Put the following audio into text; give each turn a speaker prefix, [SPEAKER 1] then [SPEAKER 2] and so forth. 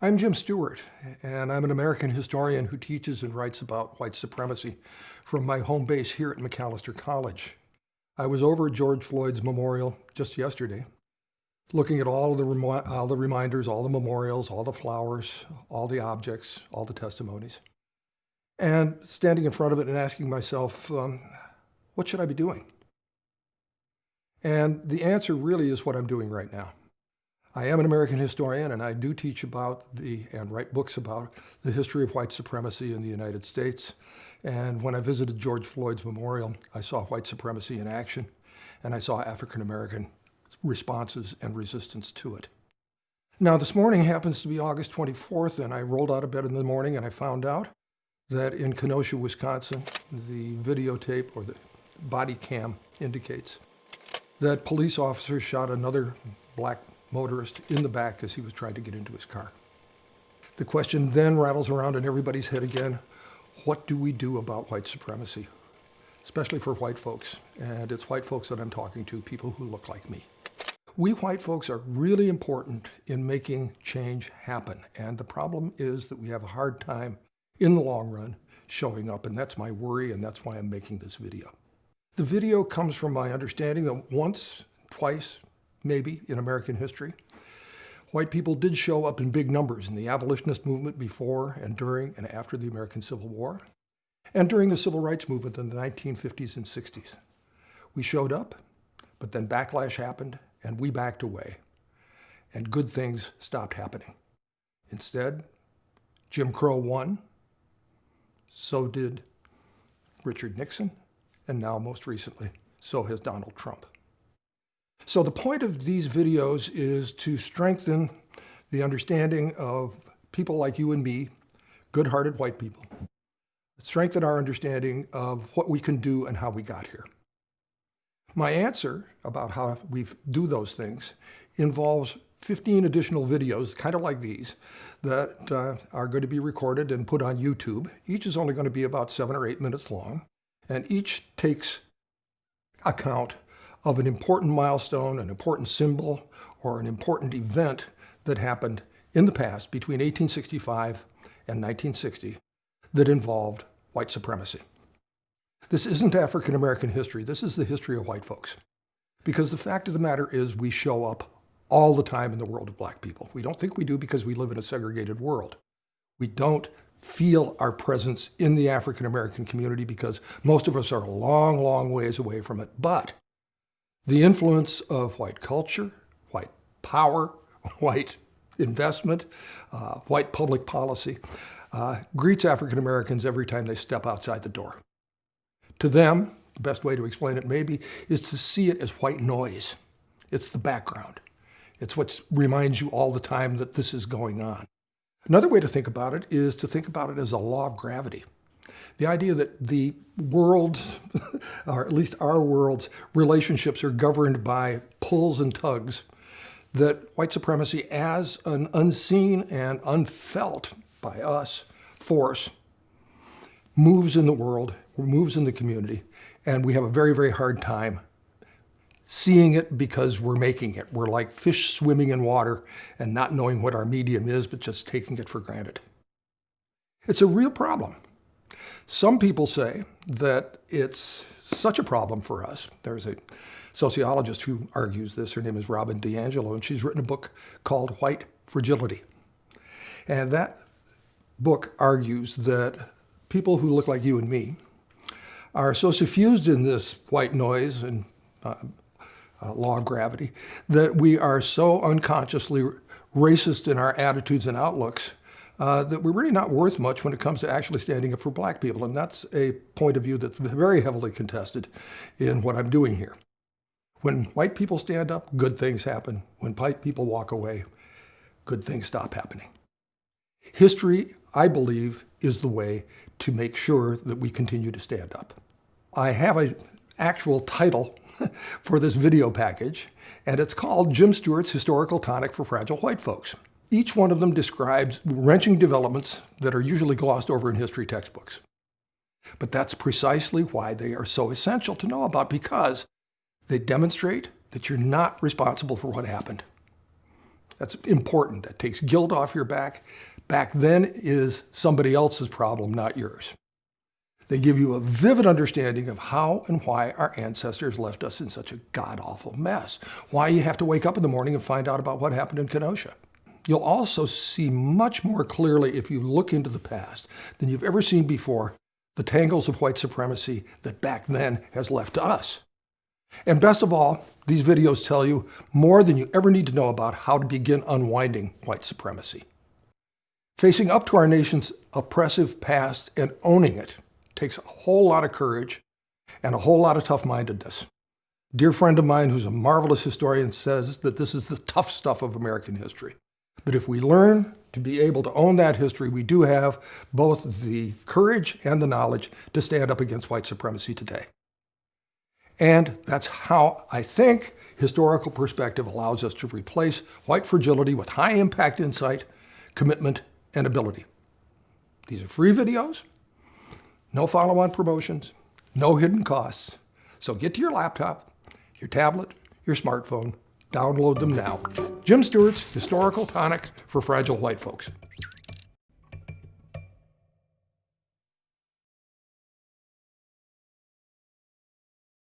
[SPEAKER 1] I'm Jim Stewart, and I'm an American historian who teaches and writes about white supremacy from my home base here at Macalester College. I was over at George Floyd's memorial just yesterday, looking at all the reminders, all the memorials, all the flowers, all the objects, all the testimonies, and standing in front of it and asking myself, what should I be doing? And the answer really is what I'm doing right now. I am an American historian, and I do teach about and write books about the history of white supremacy in the United States. And when I visited George Floyd's memorial, I saw white supremacy in action, and I saw African American responses and resistance to it. Now, this morning happens to be August 24th, and I rolled out of bed in the morning and I found out that in Kenosha, Wisconsin, the videotape or the body cam indicates that police officers shot another black motorist in the back as he was trying to get into his car. The question then rattles around in everybody's head again, what do we do about white supremacy? Especially for white folks, and it's white folks that I'm talking to, people who look like me. We white folks are really important in making change happen, and the problem is that we have a hard time in the long run showing up, and that's my worry, and that's why I'm making this video. The video comes from my understanding that once, twice, maybe in American history, white people did show up in big numbers in the abolitionist movement before and during and after the American Civil War, and during the civil rights movement in the 1950s and 60s. We showed up, but then backlash happened, and we backed away, and good things stopped happening. Instead, Jim Crow won, so did Richard Nixon, and now most recently, so has Donald Trump. So the point of these videos is to strengthen the understanding of people like you and me, good-hearted white people, strengthen our understanding of what we can do and how we got here. My answer about how we do those things involves 15 additional videos, kind of like these, that are going to be recorded and put on YouTube. Each is only going to be about 7 or 8 minutes long, and each takes account of an important milestone, an important symbol, or an important event that happened in the past between 1865 and 1960 that involved white supremacy. This isn't African American history, this is the history of white folks. Because the fact of the matter is we show up all the time in the world of black people. We don't think we do because we live in a segregated world. We don't feel our presence in the African American community because most of us are a long, long ways away from it. But the influence of white culture, white power, white investment, white public policy greets African Americans every time they step outside the door. To them, the best way to explain it maybe is to see it as white noise. It's the background. It's what reminds you all the time that this is going on. Another way to think about it is to think about it as a law of gravity. The idea that the world's, or at least our world's, relationships are governed by pulls and tugs, that white supremacy as an unseen and unfelt by us force moves in the world, moves in the community, and we have a very, very hard time seeing it because we're making it. We're like fish swimming in water and not knowing what our medium is, but just taking it for granted. It's a real problem. Some people say that it's such a problem for us. There's a sociologist who argues this. Her name is Robin DiAngelo, and she's written a book called White Fragility. And that book argues that people who look like you and me are so suffused in this white noise and law of gravity that we are so unconsciously racist in our attitudes and outlooks that we're really not worth much when it comes to actually standing up for black people. And that's a point of view that's very heavily contested in what I'm doing here. When white people stand up, good things happen. When white people walk away, good things stop happening. History, I believe, is the way to make sure that we continue to stand up. I have an actual title for this video package, and it's called Jim Stewart's Historical Tonic for Fragile White Folks. Each one of them describes wrenching developments that are usually glossed over in history textbooks. But that's precisely why they are so essential to know about, because they demonstrate that you're not responsible for what happened. That's important. That takes guilt off your back. Back then is somebody else's problem, not yours. They give you a vivid understanding of how and why our ancestors left us in such a god-awful mess. Why you have to wake up in the morning and find out about what happened in Kenosha. You'll also see much more clearly if you look into the past than you've ever seen before the tangles of white supremacy that back then has left to us. And best of all, these videos tell you more than you ever need to know about how to begin unwinding white supremacy. Facing up to our nation's oppressive past and owning it takes a whole lot of courage and a whole lot of tough-mindedness. A dear friend of mine who's a marvelous historian says that this is the tough stuff of American history. But if we learn to be able to own that history, we do have both the courage and the knowledge to stand up against white supremacy today. And that's how I think historical perspective allows us to replace white fragility with high-impact insight, commitment, and ability. These are free videos, no follow-on promotions, no hidden costs. So get to your laptop, your tablet, your smartphone, download them now. Jim Stewart's Historical Tonic for Fragile White Folks.